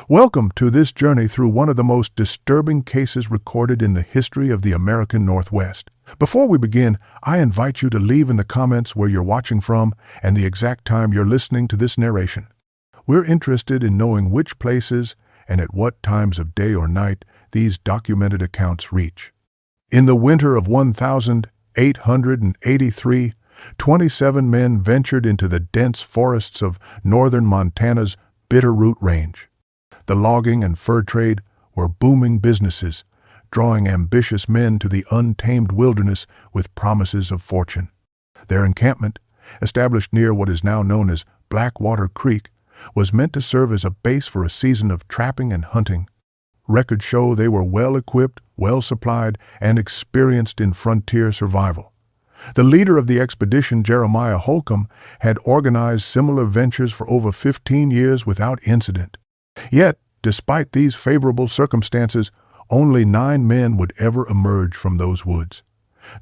Welcome to this journey through one of the most disturbing cases recorded in the history of the American Northwest. Before we begin, I invite you to leave in the comments where you're watching from and the exact time you're listening to this narration. We're interested in knowing which places and at what times of day or night these documented accounts reach. In the winter of 1883, 27 men ventured into the dense forests of northern Montana's Bitterroot Range. The logging and fur trade were booming businesses, drawing ambitious men to the untamed wilderness with promises of fortune. Their encampment, established near what is now known as Blackwater Creek, was meant to serve as a base for a season of trapping and hunting. Records show they were well-equipped, well-supplied, and experienced in frontier survival. The leader of the expedition, Jeremiah Holcomb, had organized similar ventures for over 15 years without incident. Yet, despite these favorable circumstances, only 9 men would ever emerge from those woods.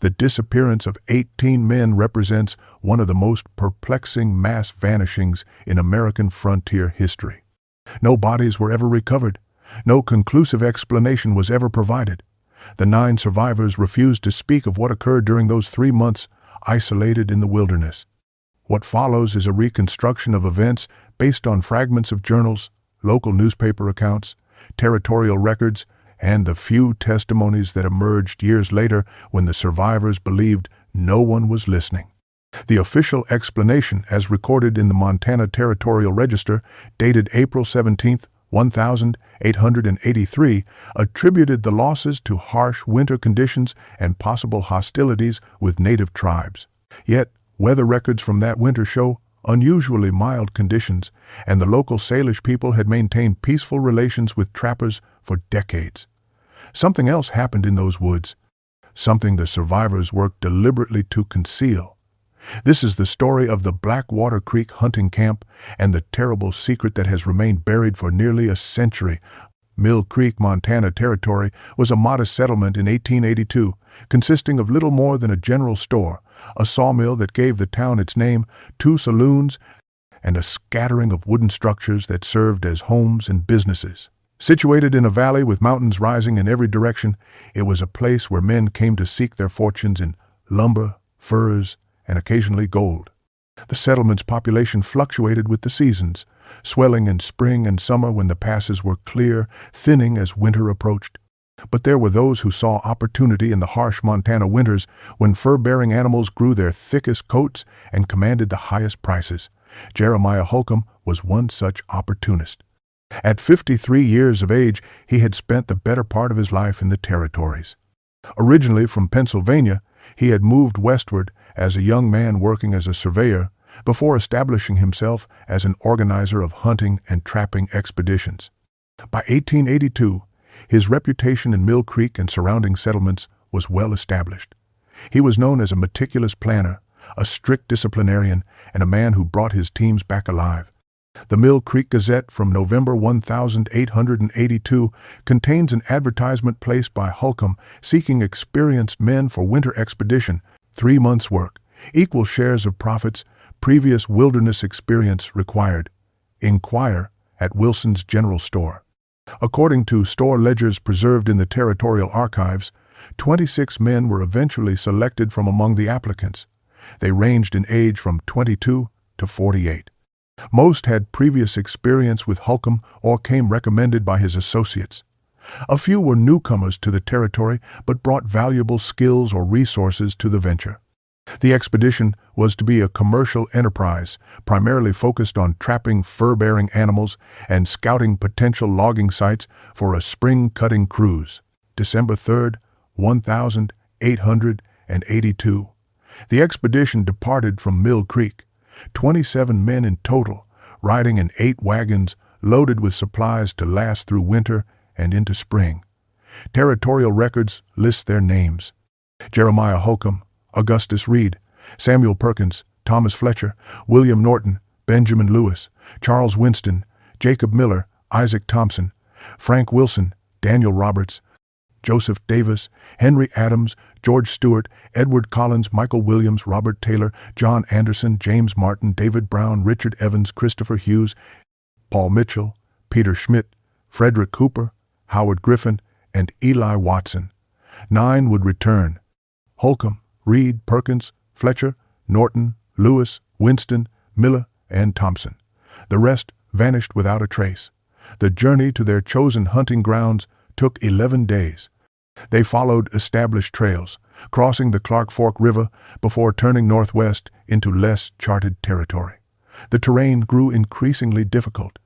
The disappearance of 18 men represents one of the most perplexing mass vanishings in American frontier history. No bodies were ever recovered. No conclusive explanation was ever provided. The 9 survivors refused to speak of what occurred during those 3 months isolated in the wilderness. What follows is a reconstruction of events based on fragments of journals, local newspaper accounts, territorial records, and the few testimonies that emerged years later when the survivors believed no one was listening. The official explanation, as recorded in the Montana Territorial Register, dated April 17, 1883, attributed the losses to harsh winter conditions and possible hostilities with native tribes. Yet, weather records from that winter show unusually mild conditions, and the local Salish people had maintained peaceful relations with trappers for decades. Something else happened in those woods, something the survivors worked deliberately to conceal. This is the story of the Blackwater Creek hunting camp and the terrible secret that has remained buried for nearly a century. Mill Creek, Montana Territory was a modest settlement in 1882, consisting of little more than a general store, a sawmill that gave the town its name, 2 saloons, and a scattering of wooden structures that served as homes and businesses. Situated in a valley with mountains rising in every direction, it was a place where men came to seek their fortunes in lumber, furs, and occasionally gold. The settlement's population fluctuated with the seasons, swelling in spring and summer when the passes were clear, thinning as winter approached. But there were those who saw opportunity in the harsh Montana winters when fur-bearing animals grew their thickest coats and commanded the highest prices. Jeremiah Holcomb was one such opportunist. At 53 years of age, he had spent the better part of his life in the territories. Originally from Pennsylvania, he had moved westward as a young man working as a surveyor before establishing himself as an organizer of hunting and trapping expeditions. By 1882, his reputation in Mill Creek and surrounding settlements was well established. He was known as a meticulous planner, a strict disciplinarian, and a man who brought his teams back alive. The Mill Creek Gazette from November 1882 contains an advertisement placed by Holcomb seeking experienced men for winter expedition, 3 months' work, equal shares of profits, previous wilderness experience required. Inquire at Wilson's General Store. According to store ledgers preserved in the Territorial Archives, 26 men were eventually selected from among the applicants. They ranged in age from 22 to 48. Most had previous experience with Holcomb or came recommended by his associates. A few were newcomers to the territory but brought valuable skills or resources to the venture. The expedition was to be a commercial enterprise, primarily focused on trapping fur-bearing animals and scouting potential logging sites for a spring cutting cruise. December 3, 1882. The expedition departed from Mill Creek, 27 men in total, riding in 8 wagons loaded with supplies to last through winter and into spring. Territorial records list their names: Jeremiah Holcomb, Augustus Reed, Samuel Perkins, Thomas Fletcher, William Norton, Benjamin Lewis, Charles Winston, Jacob Miller, Isaac Thompson, Frank Wilson, Daniel Roberts, Joseph Davis, Henry Adams, George Stewart, Edward Collins, Michael Williams, Robert Taylor, John Anderson, James Martin, David Brown, Richard Evans, Christopher Hughes, Paul Mitchell, Peter Schmidt, Frederick Cooper, Howard Griffin, and Eli Watson. 9 would return: Holcomb, Reed, Perkins, Fletcher, Norton, Lewis, Winston, Miller, and Thompson. The rest vanished without a trace. The journey to their chosen hunting grounds took 11 days. They followed established trails, crossing the Clark Fork River before turning northwest into less charted territory. The terrain grew increasingly difficult.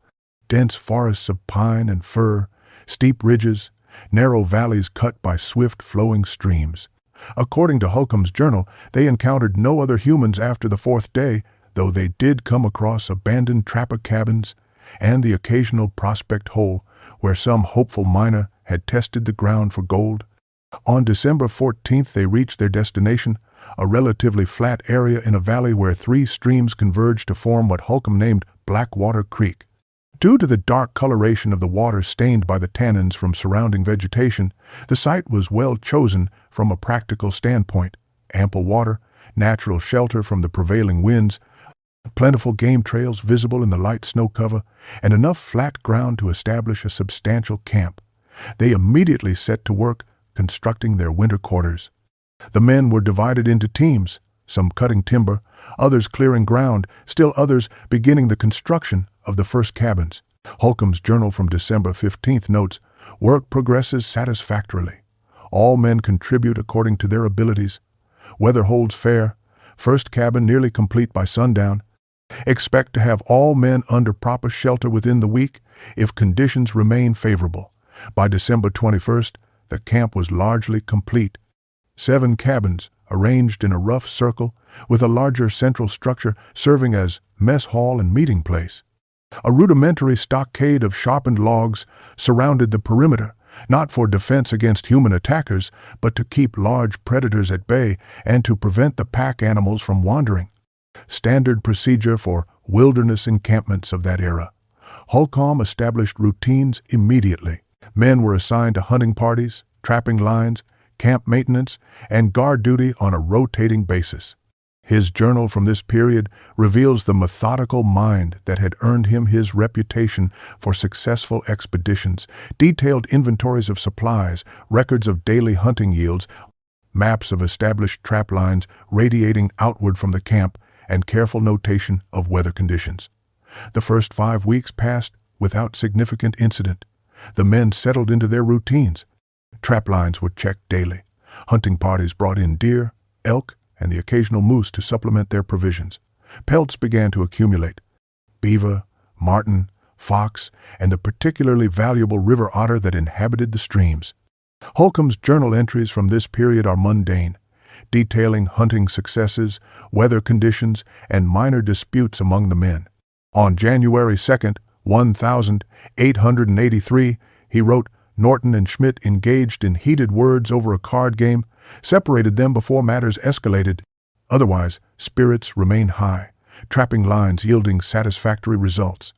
Dense forests of pine and fir, steep ridges, narrow valleys cut by swift-flowing streams. According to Holcomb's journal, they encountered no other humans after the 4th day, though they did come across abandoned trapper cabins and the occasional prospect hole where some hopeful miner had tested the ground for gold. On December 14th, they reached their destination, a relatively flat area in a valley where 3 streams converged to form what Holcomb named Blackwater Creek. Due to the dark coloration of the water stained by the tannins from surrounding vegetation, the site was well chosen from a practical standpoint: ample water, natural shelter from the prevailing winds, plentiful game trails visible in the light snow cover, and enough flat ground to establish a substantial camp. They immediately set to work constructing their winter quarters. The men were divided into teams, some cutting timber, others clearing ground, still others beginning the construction of the first cabins. Holcomb's journal from December 15th notes, "Work progresses satisfactorily. All men contribute according to their abilities. Weather holds fair. First cabin nearly complete by sundown. Expect to have all men under proper shelter within the week if conditions remain favorable." By December 21st, the camp was largely complete. 7 cabins, arranged in a rough circle, with a larger central structure serving as mess hall and meeting place. A rudimentary stockade of sharpened logs surrounded the perimeter, not for defense against human attackers, but to keep large predators at bay and to prevent the pack animals from wandering. Standard procedure for wilderness encampments of that era. Holcomb established routines immediately. Men were assigned to hunting parties, trapping lines, camp maintenance, and guard duty on a rotating basis. His journal from this period reveals the methodical mind that had earned him his reputation for successful expeditions, detailed inventories of supplies, records of daily hunting yields, maps of established trap lines radiating outward from the camp, and careful notation of weather conditions. The first 5 weeks passed without significant incident. The men settled into their routines. Trap lines were checked daily. Hunting parties brought in deer, elk, and the occasional moose to supplement their provisions. Pelts began to accumulate: beaver, marten, fox, and the particularly valuable river otter that inhabited the streams. Holcomb's journal entries from this period are mundane, detailing hunting successes, weather conditions, and minor disputes among the men. On January 2nd, 1883, he wrote, "Norton and Schmidt engaged in heated words over a card game, separated them before matters escalated. Otherwise, spirits remain high, trapping lines yielding satisfactory results.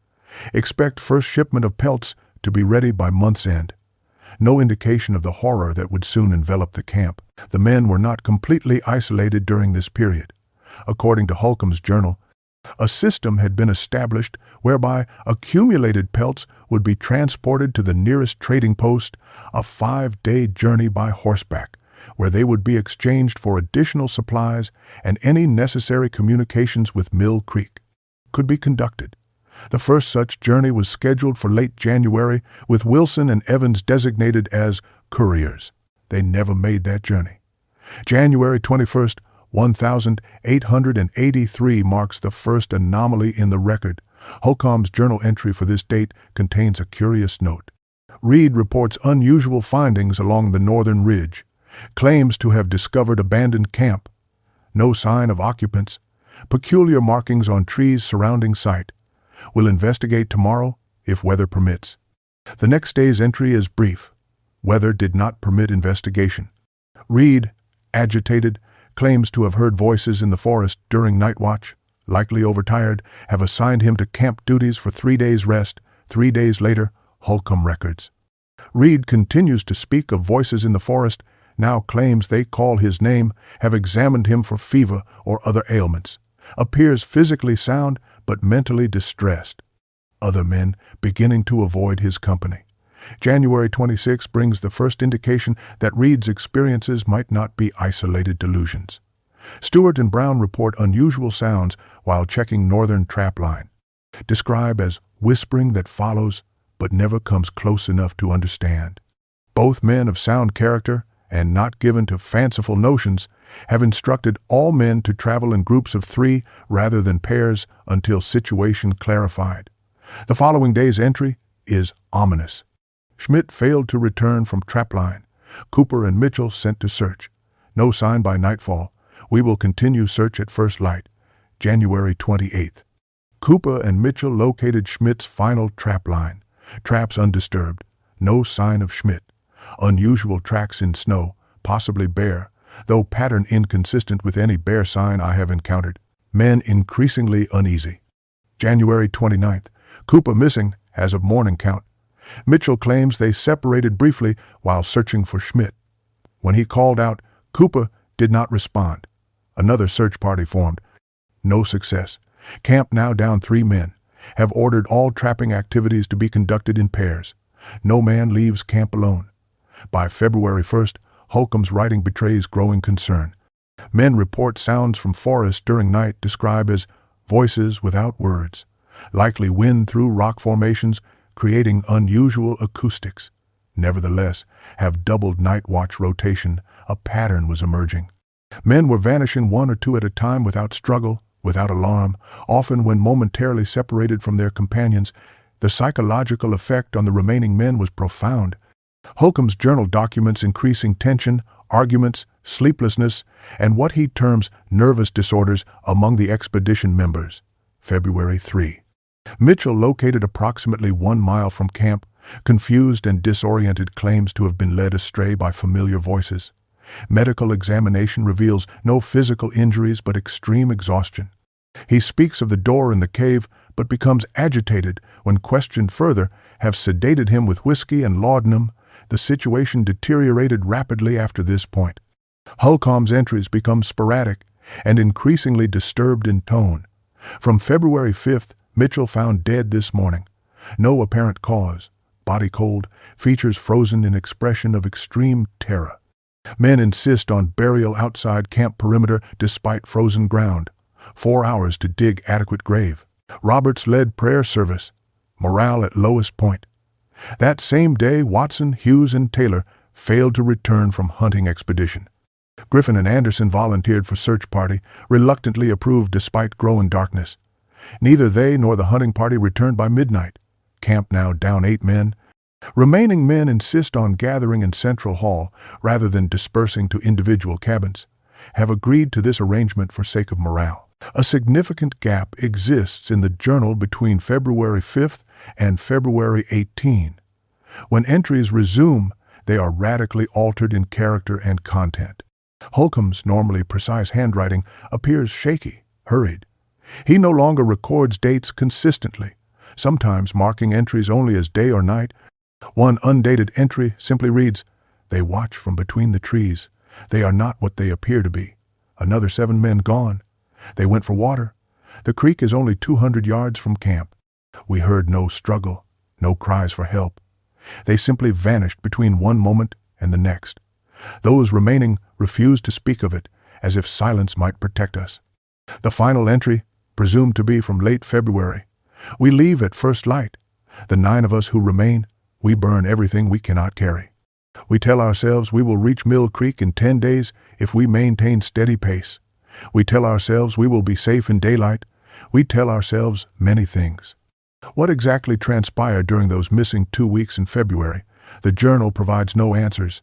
Expect first shipment of pelts to be ready by month's end." No indication of the horror that would soon envelop the camp. The men were not completely isolated during this period. According to Holcomb's journal, a system had been established whereby accumulated pelts would be transported to the nearest trading post, a 5-day journey by horseback, where they would be exchanged for additional supplies, and any necessary communications with Mill Creek could be conducted. The first such journey was scheduled for late January, with Wilson and Evans designated as couriers. They never made that journey. January 21st, 1883 marks the first anomaly in the record. Holcomb's journal entry for this date contains a curious note. Reed reports unusual findings along the northern ridge, claims to have discovered abandoned camp. No sign of occupants. Peculiar markings on trees surrounding site. Will investigate tomorrow, if weather permits. The next day's entry is brief. Weather did not permit investigation. Reed, agitated, claims to have heard voices in the forest during night watch, likely overtired, have assigned him to camp duties for 3 days' rest. 3 days later, Holcomb records. Reed continues to speak of voices in the forest, now claims they call his name, have examined him for fever or other ailments. Appears physically sound, but mentally distressed. Other men beginning to avoid his company. January 26 brings the first indication that Reed's experiences might not be isolated delusions. Stewart and Brown report unusual sounds while checking northern trap line, described as whispering that follows but never comes close enough to understand. Both men of sound character and not given to fanciful notions have instructed all men to travel in groups of 3 rather than pairs until situation clarified. The following day's entry is ominous. Schmidt failed to return from trapline. Cooper and Mitchell sent to search. No sign by nightfall. We will continue search at first light. January 28th. Cooper and Mitchell located Schmidt's final trapline. Traps undisturbed. No sign of Schmidt. Unusual tracks in snow, possibly bear, though pattern inconsistent with any bear sign I have encountered. Men increasingly uneasy. January 29th. Cooper missing as of morning count. Mitchell claims they separated briefly while searching for Schmidt. When he called out, Cooper did not respond. Another search party formed. No success. Camp now down 3 men. Have ordered all trapping activities to be conducted in pairs. No man leaves camp alone. By February 1st, Holcomb's writing betrays growing concern. Men report sounds from forest during night described as voices without words, likely wind through rock formations, creating unusual acoustics. Nevertheless, have doubled night watch rotation. A pattern was emerging. Men were vanishing 1 or 2 at a time without struggle, without alarm, often when momentarily separated from their companions. The psychological effect on the remaining men was profound. Holcomb's journal documents increasing tension, arguments, sleeplessness, and what he terms nervous disorders among the expedition members. February 3. Mitchell, located approximately 1 mile from camp, confused and disoriented, claims to have been led astray by familiar voices. Medical examination reveals no physical injuries but extreme exhaustion. He speaks of the door in the cave but becomes agitated when questioned further, have sedated him with whiskey and laudanum. The situation deteriorated rapidly after this point. Holcomb's entries become sporadic and increasingly disturbed in tone. From February 5th, Mitchell found dead this morning. No apparent cause. Body cold, features frozen in expression of extreme terror. Men insist on burial outside camp perimeter despite frozen ground. 4 hours to dig adequate grave. Roberts led prayer service. Morale at lowest point. That same day, Watson, Hughes, and Taylor failed to return from hunting expedition. Griffin and Anderson volunteered for search party, reluctantly approved despite growing darkness. Neither they nor the hunting party returned by midnight. Camp now down 8 men. Remaining men insist on gathering in Central Hall rather than dispersing to individual cabins. Have agreed to this arrangement for sake of morale. A significant gap exists in the journal between February 5th and February 18. When entries resume, they are radically altered in character and content. Holcomb's normally precise handwriting appears shaky, hurried. He no longer records dates consistently, sometimes marking entries only as day or night. One undated entry simply reads, "They watch from between the trees. They are not what they appear to be. Another 7 men gone. They went for water. The creek is only 200 yards from camp. We heard no struggle, no cries for help. They simply vanished between one moment and the next. Those remaining refused to speak of it, as if silence might protect us." The final entry, presumed to be from late February. "We leave at first light. The 9 of us who remain, we burn everything we cannot carry. We tell ourselves we will reach Mill Creek in 10 days if we maintain steady pace. We tell ourselves we will be safe in daylight. We tell ourselves many things." What exactly transpired during those missing 2 weeks in February? The journal provides no answers.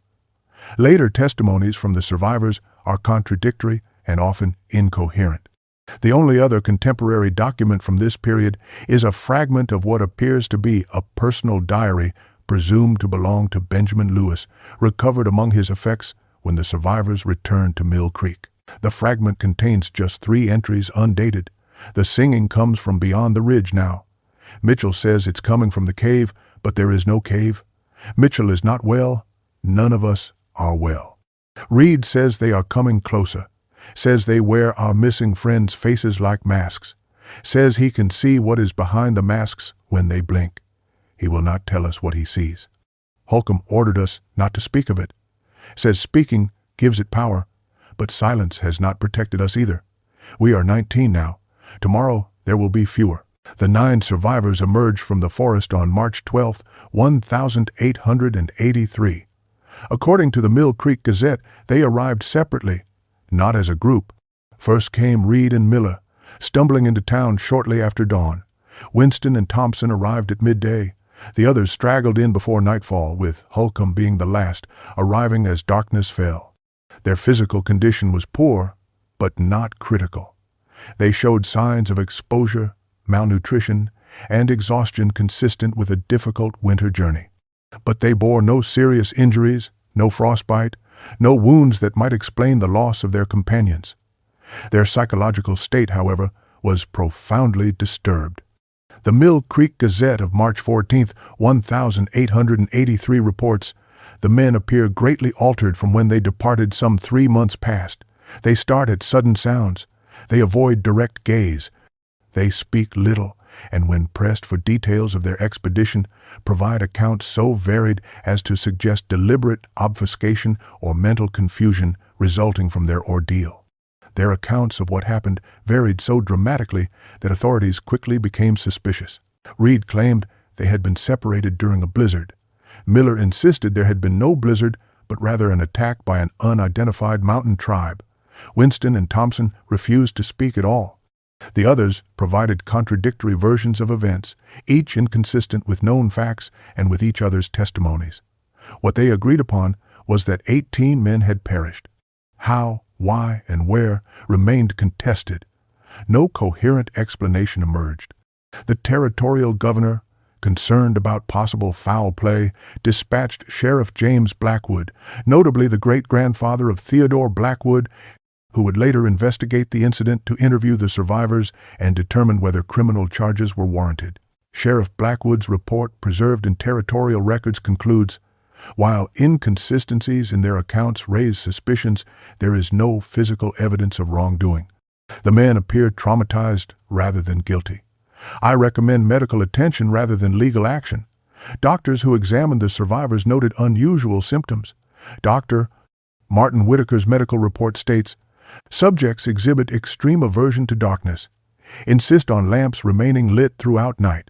Later testimonies from the survivors are contradictory and often incoherent. The only other contemporary document from this period is a fragment of what appears to be a personal diary presumed to belong to Benjamin Lewis, recovered among his effects when the survivors returned to Mill Creek. The fragment contains just 3 entries undated. The singing comes from beyond the ridge now. Mitchell says it's coming from the cave, but there is no cave. Mitchell is not well. None of us are well. Reed says they are coming closer. Says they wear our missing friends' faces like masks. Says he can see what is behind the masks when they blink. He will not tell us what he sees. Holcomb ordered us not to speak of it. Says speaking gives it power, but silence has not protected us either. We are 19 now. Tomorrow there will be fewer. The 9 survivors emerged from the forest on March 12, 1883. According to the Mill Creek Gazette, they arrived separately, not as a group. First came Reed and Miller, stumbling into town shortly after dawn. Winston and Thompson arrived at midday. The others straggled in before nightfall, with Holcomb being the last, arriving as darkness fell. Their physical condition was poor, but not critical. They showed signs of exposure, malnutrition, and exhaustion consistent with a difficult winter journey. But they bore no serious injuries, no frostbite, no wounds that might explain the loss of their companions. Their psychological state, however, was profoundly disturbed. The Mill Creek Gazette of March 14, 1883 reports, "The men appear greatly altered from when they departed some 3 months past. They start at sudden sounds. They avoid direct gaze. They speak little, and when pressed for details of their expedition, provide accounts so varied as to suggest deliberate obfuscation or mental confusion resulting from their ordeal. Their accounts of what happened varied so dramatically that authorities quickly became suspicious. Reed claimed they had been separated during a blizzard. Miller insisted there had been no blizzard, but rather an attack by an unidentified mountain tribe. Winston and Thompson refused to speak at all. The others provided contradictory versions of events, each inconsistent with known facts and with each other's testimonies. What they agreed upon was that 18 men had perished. How, why, and where remained contested. No coherent explanation emerged. The territorial governor, concerned about possible foul play, dispatched Sheriff James Blackwood, notably the great-grandfather of Theodore Blackwood, who would later investigate the incident to interview the survivors and determine whether criminal charges were warranted. Sheriff Blackwood's report, preserved in territorial records, concludes, "While inconsistencies in their accounts raise suspicions, there is no physical evidence of wrongdoing. The men appear traumatized rather than guilty. I recommend medical attention rather than legal action." Doctors who examined the survivors noted unusual symptoms. Dr. Martin Whitaker's medical report states, "Subjects exhibit extreme aversion to darkness, insist on lamps remaining lit throughout night,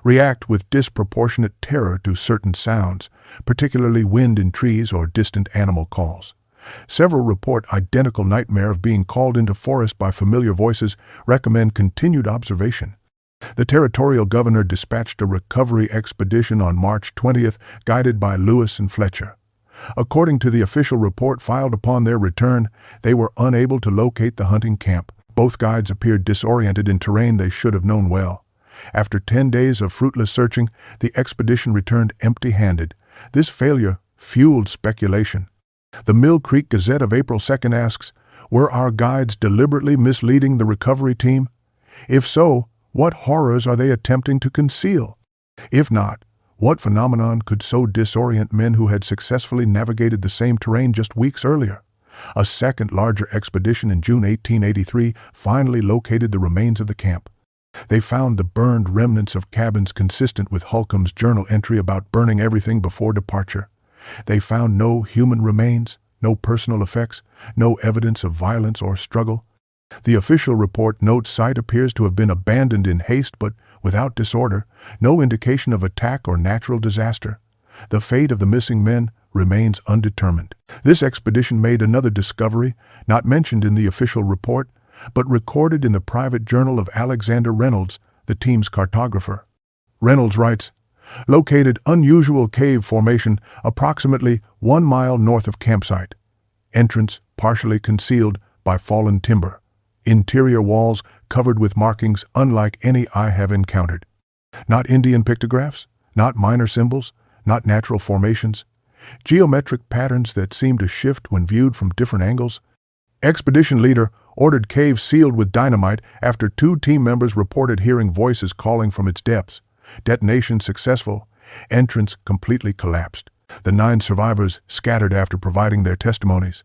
react with disproportionate terror to certain sounds, particularly wind in trees or distant animal calls. Several report identical nightmare of being called into forest by familiar voices, recommend continued observation." The territorial governor dispatched a recovery expedition on March 20th, guided by Lewis and Fletcher. According to the official report filed upon their return, they were unable to locate the hunting camp. Both guides appeared disoriented in terrain they should have known well. After 10 days of fruitless searching, the expedition returned empty-handed. This failure fueled speculation. The Mill Creek Gazette of April 2nd asks, "Were our guides deliberately misleading the recovery team? If so, what horrors are they attempting to conceal? If not, what phenomenon could so disorient men who had successfully navigated the same terrain just weeks earlier?" A second larger expedition in June 1883 finally located the remains of the camp. They found the burned remnants of cabins consistent with Holcomb's journal entry about burning everything before departure. They found no human remains, no personal effects, no evidence of violence or struggle. The official report notes site appears to have been abandoned in haste but without disorder, no indication of attack or natural disaster. The fate of the missing men remains undetermined. This expedition made another discovery, not mentioned in the official report, but recorded in the private journal of Alexander Reynolds, the team's cartographer. Reynolds writes, "Located unusual cave formation approximately 1 mile north of campsite. Entrance partially concealed by fallen timber. Interior walls covered with markings unlike any I have encountered. Not Indian pictographs, not minor symbols, not natural formations. Geometric patterns that seem to shift when viewed from different angles. Expedition leader ordered cave sealed with dynamite after 2 team members reported hearing voices calling from its depths. Detonation successful. Entrance completely collapsed. The 9 survivors scattered after providing their testimonies.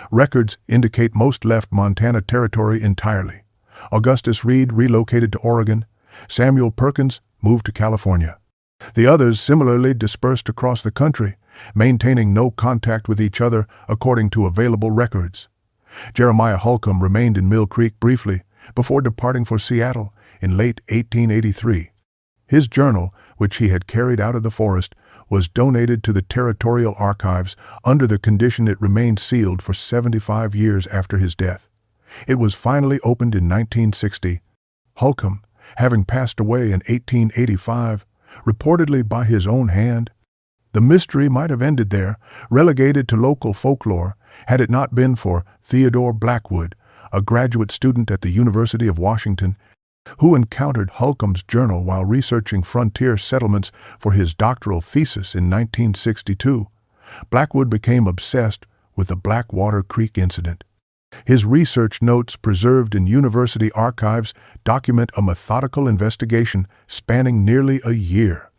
Records indicate most left Montana Territory entirely. Augustus Reed relocated to Oregon. Samuel Perkins moved to California. The others similarly dispersed across the country, maintaining no contact with each other according to available records. Jeremiah Holcomb remained in Mill Creek briefly before departing for Seattle in late 1883. His journal, which he had carried out of the forest, was donated to the Territorial Archives under the condition it remained sealed for 75 years after his death. It was finally opened in 1960. Holcomb, having passed away in 1885, reportedly by his own hand. The mystery might have ended there, relegated to local folklore, had it not been for Theodore Blackwood, a graduate student at the University of Washington, who encountered Holcomb's journal while researching frontier settlements for his doctoral thesis in 1962. Blackwood became obsessed with the Blackwater Creek incident. His research notes preserved in university archives document a methodical investigation spanning nearly a year.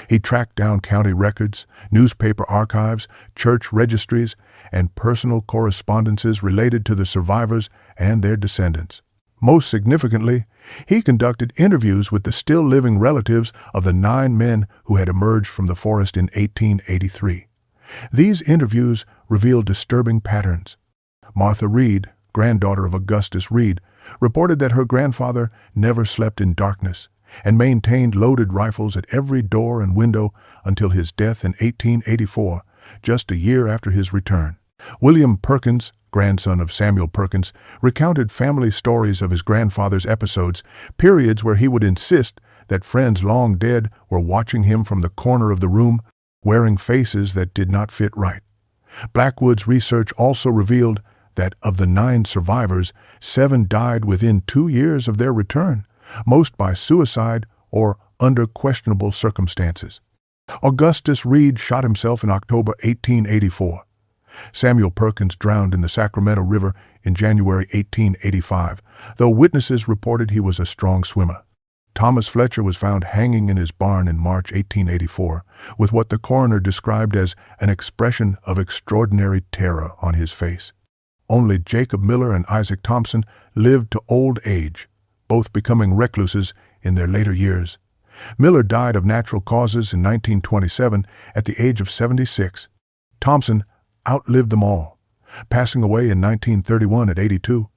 He tracked down county records, newspaper archives, church registries, and personal correspondences related to the survivors and their descendants. Most significantly, he conducted interviews with the still-living relatives of the 9 men who had emerged from the forest in 1883. These interviews revealed disturbing patterns. Martha Reed, granddaughter of Augustus Reed, reported that her grandfather never slept in darkness and maintained loaded rifles at every door and window until his death in 1884, just a year after his return. William Perkins, grandson of Samuel Perkins, recounted family stories of his grandfather's episodes, periods where he would insist that friends long dead were watching him from the corner of the room, wearing faces that did not fit right. Blackwood's research also revealed that of the 9 survivors, 7 died within 2 years of their return, most by suicide or under questionable circumstances. Augustus Reed shot himself in October 1884. Samuel Perkins drowned in the Sacramento River in January 1885, though witnesses reported he was a strong swimmer. Thomas Fletcher was found hanging in his barn in March 1884, with what the coroner described as an expression of extraordinary terror on his face. Only Jacob Miller and Isaac Thompson lived to old age, both becoming recluses in their later years. Miller died of natural causes in 1927 at the age of 76. Thompson outlived them all, passing away in 1931 at 82.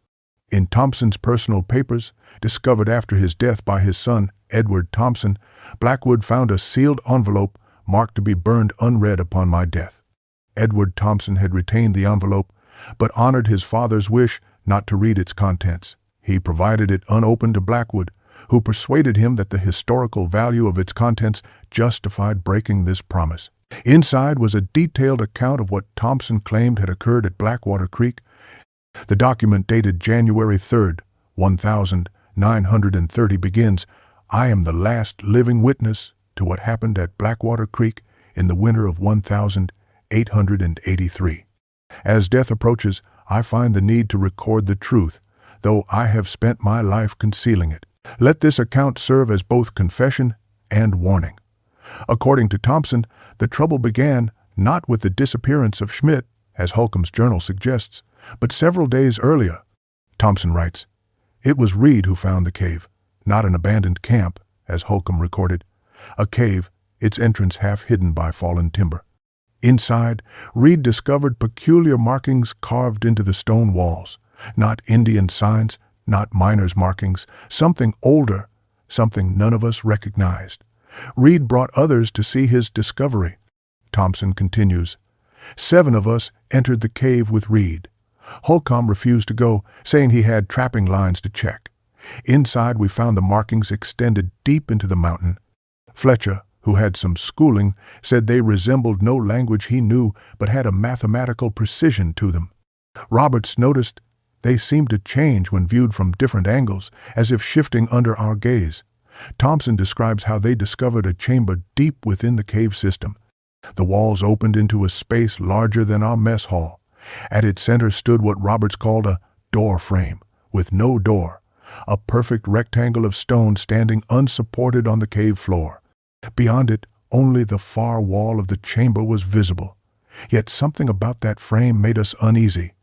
In Thompson's personal papers, discovered after his death by his son, Edward Thompson, Blackwood found a sealed envelope marked to be burned unread upon my death. Edward Thompson had retained the envelope, but honored his father's wish not to read its contents. He provided it unopened to Blackwood, who persuaded him that the historical value of its contents justified breaking this promise. Inside was a detailed account of what Thompson claimed had occurred at Blackwater Creek. The document dated January 3rd, 1930 begins, "I am the last living witness to what happened at Blackwater Creek in the winter of 1883. As death approaches, I find the need to record the truth, though I have spent my life concealing it. Let this account serve as both confession and warning." According to Thompson, the trouble began not with the disappearance of Schmidt, as Holcomb's journal suggests, but several days earlier. Thompson writes, "It was Reed who found the cave, not an abandoned camp, as Holcomb recorded. A cave, its entrance half hidden by fallen timber. Inside, Reed discovered peculiar markings carved into the stone walls. Not Indian signs, not miners' markings, something older, something none of us recognized. Reed brought others to see his discovery." Thompson continues, 7 of us entered the cave with Reed. Holcomb refused to go, saying he had trapping lines to check. Inside we found the markings extended deep into the mountain. Fletcher, who had some schooling, said they resembled no language he knew but had a mathematical precision to them. Roberts noticed they seemed to change when viewed from different angles, as if shifting under our gaze. Thompson describes how they discovered a chamber deep within the cave system. The walls opened into a space larger than our mess hall. At its center stood what Roberts called a door frame, with no door, a perfect rectangle of stone standing unsupported on the cave floor. Beyond it, only the far wall of the chamber was visible. Yet something about that frame made us uneasy.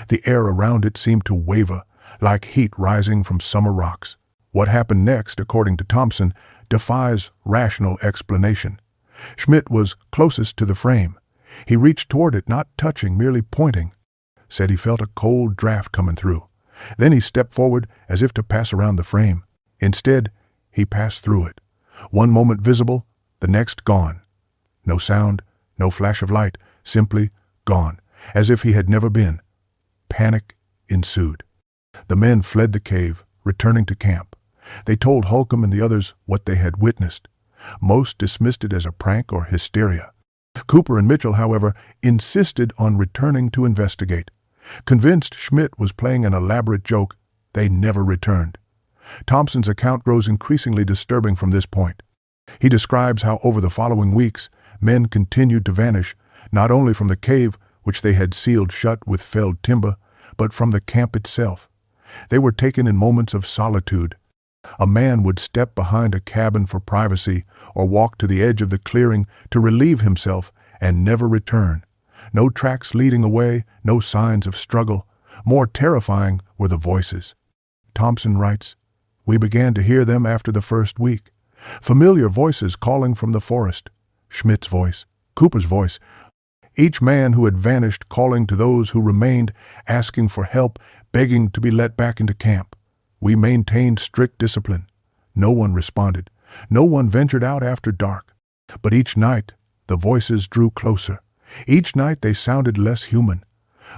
The air around it seemed to waver, like heat rising from summer rocks. What happened next, according to Thompson, defies rational explanation. Schmidt was closest to the frame. He reached toward it, not touching, merely pointing. Said he felt a cold draft coming through. Then he stepped forward as if to pass around the frame. Instead, he passed through it. One moment visible, the next gone. No sound, no flash of light, simply gone, as if he had never been. Panic ensued. The men fled the cave, returning to camp. They told Holcomb and the others what they had witnessed. Most dismissed it as a prank or hysteria. Cooper and Mitchell, however, insisted on returning to investigate. Convinced Schmidt was playing an elaborate joke, they never returned. Thompson's account grows increasingly disturbing from this point. He describes how over the following weeks, men continued to vanish, not only from the cave, which they had sealed shut with felled timber, but from the camp itself. They were taken in moments of solitude. A man would step behind a cabin for privacy or walk to the edge of the clearing to relieve himself and never return. No tracks leading away, no signs of struggle. More terrifying were the voices. Thompson writes, "We began to hear them after the first week. Familiar voices calling from the forest. Schmidt's voice, Cooper's voice. Each man who had vanished calling to those who remained, asking for help, begging to be let back into camp. We maintained strict discipline. No one responded. No one ventured out after dark. But each night, the voices drew closer. Each night they sounded less human.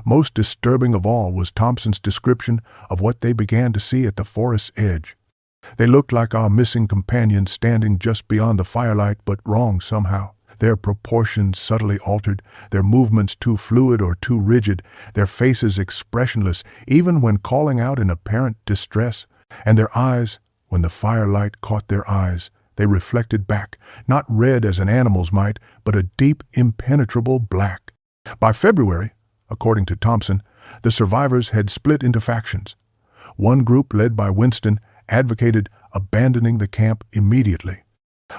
Most disturbing of all was Thompson's description of what they began to see at the forest's edge. They looked like our missing companions standing just beyond the firelight, but wrong somehow. Their proportions subtly altered, their movements too fluid or too rigid, their faces expressionless, even when calling out in apparent distress, and their eyes, when the firelight caught their eyes, they reflected back, not red as an animal's might, but a deep, impenetrable black. By February, according to Thompson, the survivors had split into factions. One group, led by Winston, advocated abandoning the camp immediately.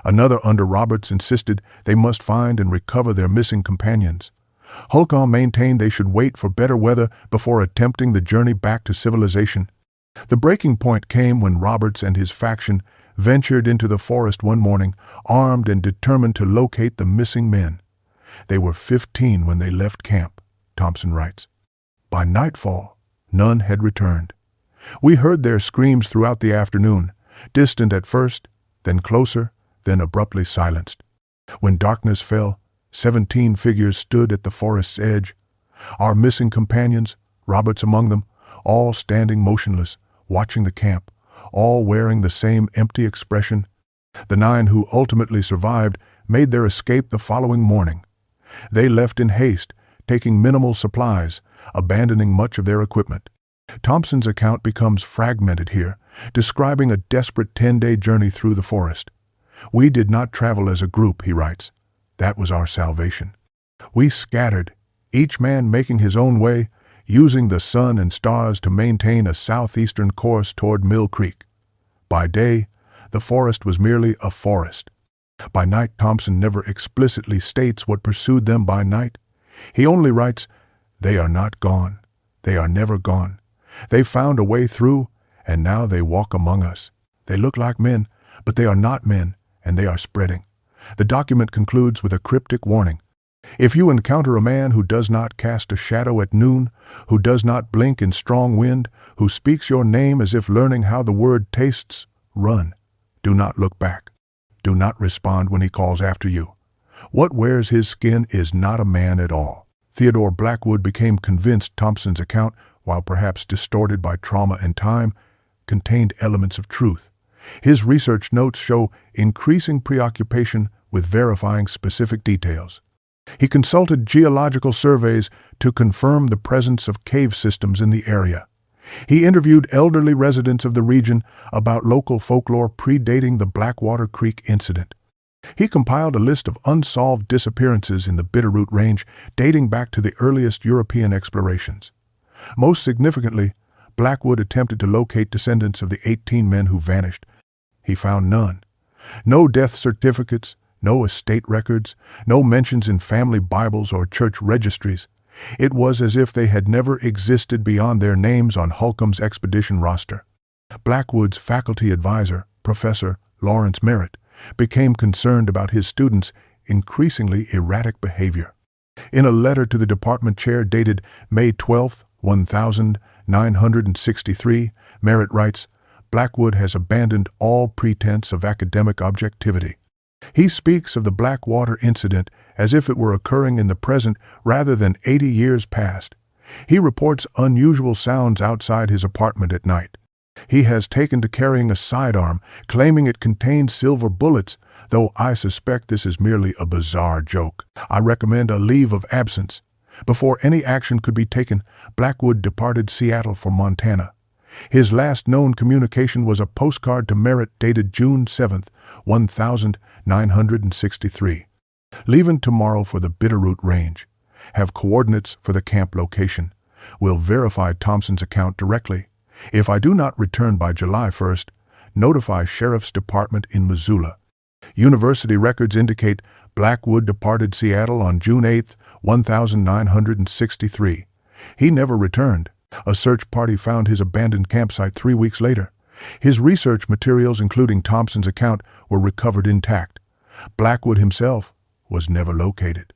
Another, under Roberts, insisted they must find and recover their missing companions. Holcomb maintained they should wait for better weather before attempting the journey back to civilization. The breaking point came when Roberts and his faction ventured into the forest one morning, armed and determined to locate the missing men. They were 15 when they left camp, Thompson writes. By nightfall, none had returned. We heard their screams throughout the afternoon, distant at first, then closer, then abruptly silenced. When darkness fell, 17 figures stood at the forest's edge. Our missing companions, Roberts among them, all standing motionless, watching the camp, all wearing the same empty expression. The 9 who ultimately survived made their escape the following morning. They left in haste, taking minimal supplies, abandoning much of their equipment. Thompson's account becomes fragmented here, describing a desperate 10-day journey through the forest. We did not travel as a group, he writes. That was our salvation. We scattered, each man making his own way, using the sun and stars to maintain a southeastern course toward Mill Creek. By day, the forest was merely a forest. By night, Thompson never explicitly states what pursued them by night. He only writes, "They are not gone. They are never gone. They found a way through, and now they walk among us. They look like men, but they are not men, and they are spreading." The document concludes with a cryptic warning. If you encounter a man who does not cast a shadow at noon, who does not blink in strong wind, who speaks your name as if learning how the word tastes, run. Do not look back. Do not respond when he calls after you. What wears his skin is not a man at all. Theodore Blackwood became convinced Thompson's account, while perhaps distorted by trauma and time, contained elements of truth. His research notes show increasing preoccupation with verifying specific details. He consulted geological surveys to confirm the presence of cave systems in the area. He interviewed elderly residents of the region about local folklore predating the Blackwater Creek incident. He compiled a list of unsolved disappearances in the Bitterroot Range dating back to the earliest European explorations. Most significantly, Blackwood attempted to locate descendants of the 18 men who vanished. He found none. No death certificates, no estate records, no mentions in family Bibles or church registries. It was as if they had never existed beyond their names on Holcomb's expedition roster. Blackwood's faculty advisor, Professor Lawrence Merritt, became concerned about his students' increasingly erratic behavior. In a letter to the department chair dated May 12, 1963, Merritt writes, "Blackwood has abandoned all pretense of academic objectivity." He speaks of the Blackwater incident as if it were occurring in the present rather than 80 years past. He reports unusual sounds outside his apartment at night. He has taken to carrying a sidearm, claiming it contains silver bullets, though I suspect this is merely a bizarre joke. I recommend a leave of absence. Before any action could be taken, Blackwood departed Seattle for Montana. His last known communication was a postcard to Merritt dated June 7, 1963. "Leaving tomorrow for the Bitterroot Range. Have coordinates for the camp location. Will verify Thompson's account directly. If I do not return by July 1st, notify Sheriff's Department in Missoula." University records indicate Blackwood departed Seattle on June 8, 1963. He never returned. A search party found his abandoned campsite 3 weeks later. His research materials, including Thompson's account, were recovered intact. Blackwood himself was never located.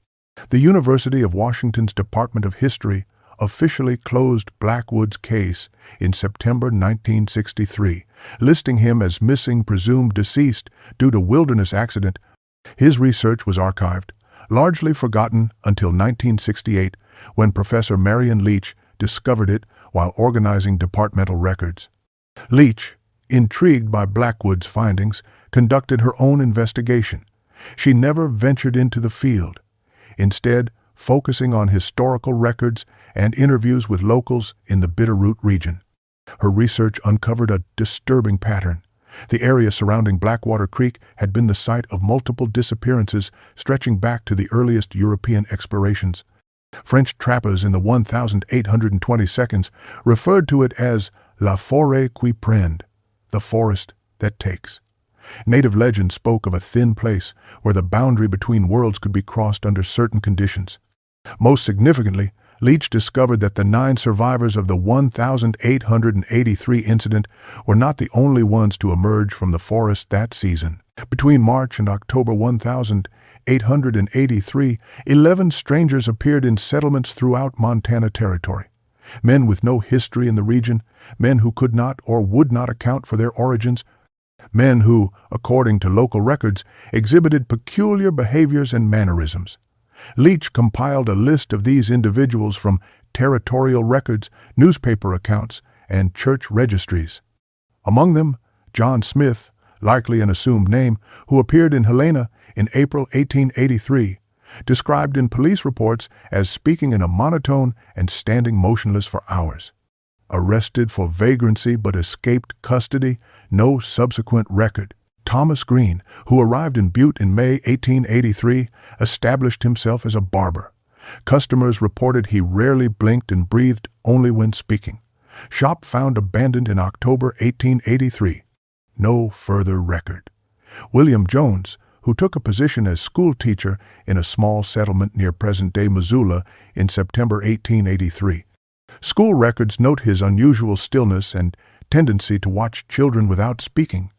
The University of Washington's Department of History officially closed Blackwood's case in September 1963, listing him as missing, presumed deceased due to wilderness accident. His research was archived, largely forgotten until 1968, when Professor Marion Leach discovered it while organizing departmental records. Leach, intrigued by Blackwood's findings, conducted her own investigation. She never ventured into the field, instead focusing on historical records and interviews with locals in the Bitterroot region. Her research uncovered a disturbing pattern. The area surrounding Blackwater Creek had been the site of multiple disappearances stretching back to the earliest European explorations. French trappers in the 1822 referred to it as La Forêt qui prend, the forest that takes. Native legend spoke of a thin place where the boundary between worlds could be crossed under certain conditions. Most significantly, Leach discovered that the 9 survivors of the 1883 incident were not the only ones to emerge from the forest that season. Between March and October 1883, 11 strangers appeared in settlements throughout Montana Territory. Men with no history in the region, men who could not or would not account for their origins, men who, according to local records, exhibited peculiar behaviors and mannerisms. Leach compiled a list of these individuals from territorial records, newspaper accounts, and church registries. Among them, John Smith, likely an assumed name, who appeared in Helena in April 1883, described in police reports as speaking in a monotone and standing motionless for hours. Arrested for vagrancy but escaped custody, no subsequent record. Thomas Green, who arrived in Butte in May 1883, established himself as a barber. Customers reported he rarely blinked and breathed only when speaking. Shop found abandoned in October 1883. No further record. William Jones, who took a position as school teacher in a small settlement near present-day Missoula in September 1883. School records note his unusual stillness and tendency to watch children without speaking.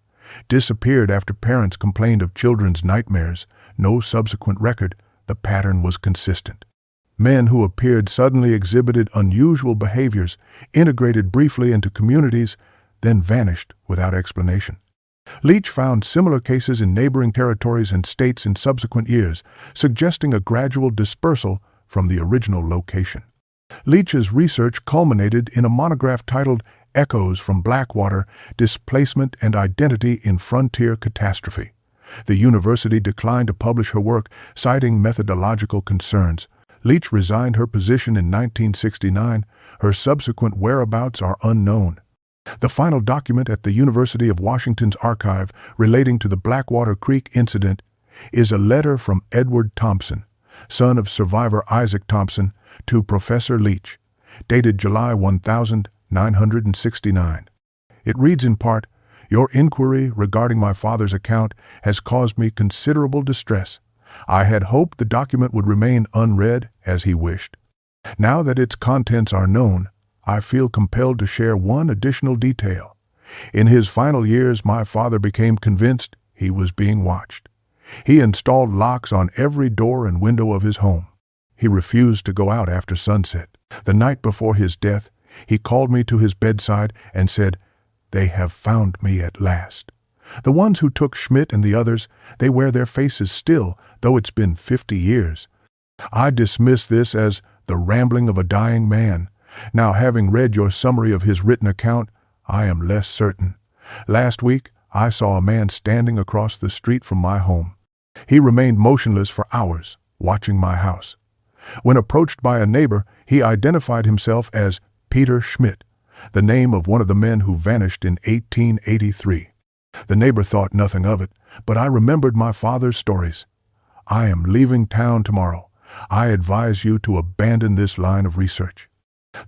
Disappeared after parents complained of children's nightmares. No subsequent record. The pattern was consistent. Men who appeared suddenly exhibited unusual behaviors, integrated briefly into communities, then vanished without explanation. Leach found similar cases in neighboring territories and states in subsequent years, suggesting a gradual dispersal from the original location. Leach's research culminated in a monograph titled Echoes from Blackwater, Displacement and Identity in Frontier Catastrophe. The university declined to publish her work, citing methodological concerns. Leach resigned her position in 1969. Her subsequent whereabouts are unknown. The final document at the University of Washington's archive relating to the Blackwater Creek incident is a letter from Edward Thompson, son of survivor Isaac Thompson, to Professor Leach, dated July 1969. It reads in part, "Your inquiry regarding my father's account has caused me considerable distress. I had hoped the document would remain unread as he wished. Now that its contents are known, I feel compelled to share one additional detail. In his final years, my father became convinced he was being watched. He installed locks on every door and window of his home. He refused to go out after sunset. The night before his death, he called me to his bedside and said, "They have found me at last." The ones who took Schmidt and the others, they wear their faces still, though it's been 50 years. I dismiss this as the rambling of a dying man. Now, having read your summary of his written account, I am less certain. Last week, I saw a man standing across the street from my home. He remained motionless for hours, watching my house. When approached by a neighbor, he identified himself as Peter Schmidt, the name of one of the men who vanished in 1883. The neighbor thought nothing of it, but I remembered my father's stories. "I am leaving town tomorrow. I advise you to abandon this line of research."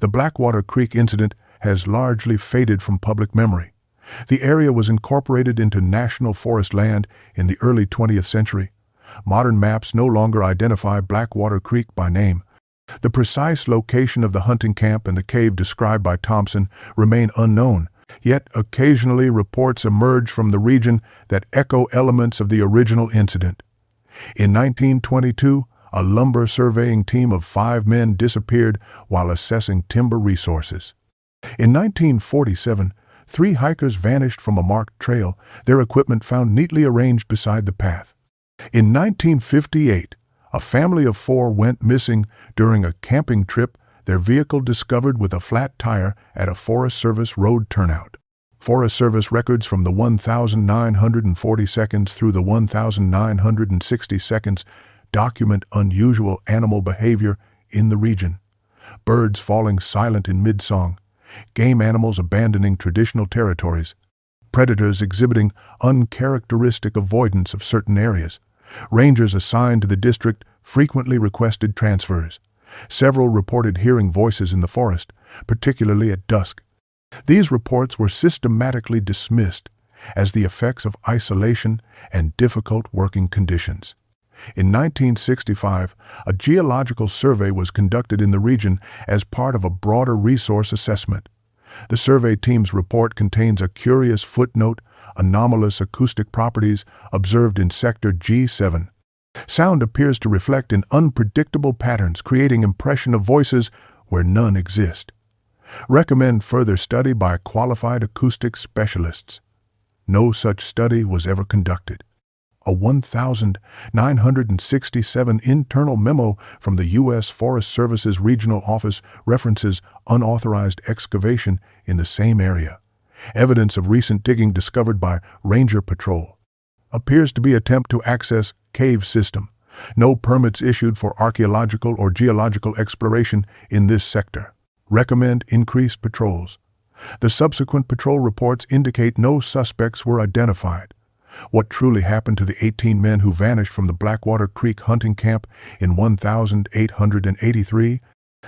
The Blackwater Creek incident has largely faded from public memory. The area was incorporated into national forest land in the early 20th century. Modern maps no longer identify Blackwater Creek by name. The precise location of the hunting camp and the cave described by Thompson remain unknown, yet occasionally reports emerge from the region that echo elements of the original incident. In 1922, a lumber surveying team of 5 men disappeared while assessing timber resources. In 1947, 3 hikers vanished from a marked trail, their equipment found neatly arranged beside the path. In 1958, a family of 4 went missing during a camping trip, their vehicle discovered with a flat tire at a Forest Service road turnout. Forest Service records from the 1940 through the 1960 document unusual animal behavior in the region. Birds falling silent in mid-song, game animals abandoning traditional territories, predators exhibiting uncharacteristic avoidance of certain areas, rangers assigned to the district frequently requested transfers. Several reported hearing voices in the forest, particularly at dusk. These reports were systematically dismissed as the effects of isolation and difficult working conditions. In 1965, a geological survey was conducted in the region as part of a broader resource assessment. The survey team's report contains a curious footnote: anomalous acoustic properties observed in Sector G7. Sound appears to reflect in unpredictable patterns, creating impression of voices where none exist. Recommend further study by qualified acoustic specialists. No such study was ever conducted. A 1967 internal memo from the U.S. Forest Service's regional office references unauthorized excavation in the same area. Evidence of recent digging discovered by Ranger Patrol. Appears to be attempt to access cave system. No permits issued for archaeological or geological exploration in this sector. Recommend increased patrols. The subsequent patrol reports indicate no suspects were identified. What truly happened to the 18 men who vanished from the Blackwater Creek hunting camp in 1883?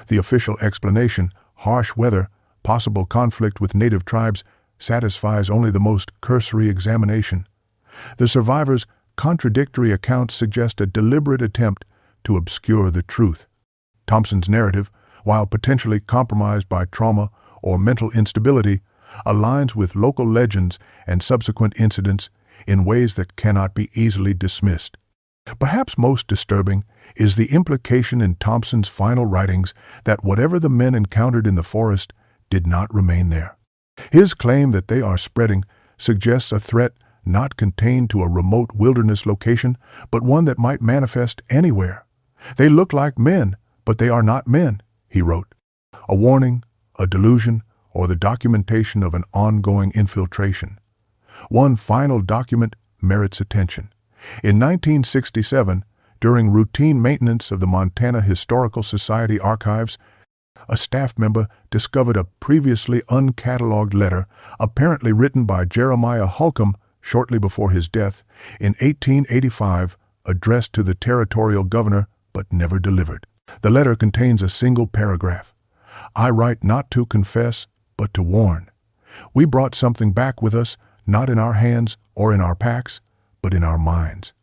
The official explanation, harsh weather, possible conflict with native tribes, satisfies only the most cursory examination. The survivors' contradictory accounts suggest a deliberate attempt to obscure the truth. Thompson's narrative, while potentially compromised by trauma or mental instability, aligns with local legends and subsequent incidents in ways that cannot be easily dismissed. Perhaps most disturbing is the implication in Thompson's final writings that whatever the men encountered in the forest did not remain there. His claim that they are spreading suggests a threat not contained to a remote wilderness location, but one that might manifest anywhere. "They look like men, but they are not men," he wrote. A warning, a delusion, or the documentation of an ongoing infiltration. One final document merits attention. In 1967, during routine maintenance of the Montana Historical Society archives, a staff member discovered a previously uncatalogued letter, apparently written by Jeremiah Holcomb shortly before his death in 1885, addressed to the territorial governor but never delivered. The letter contains a single paragraph. "I write not to confess, but to warn. We brought something back with us, not in our hands or in our packs, but in our minds.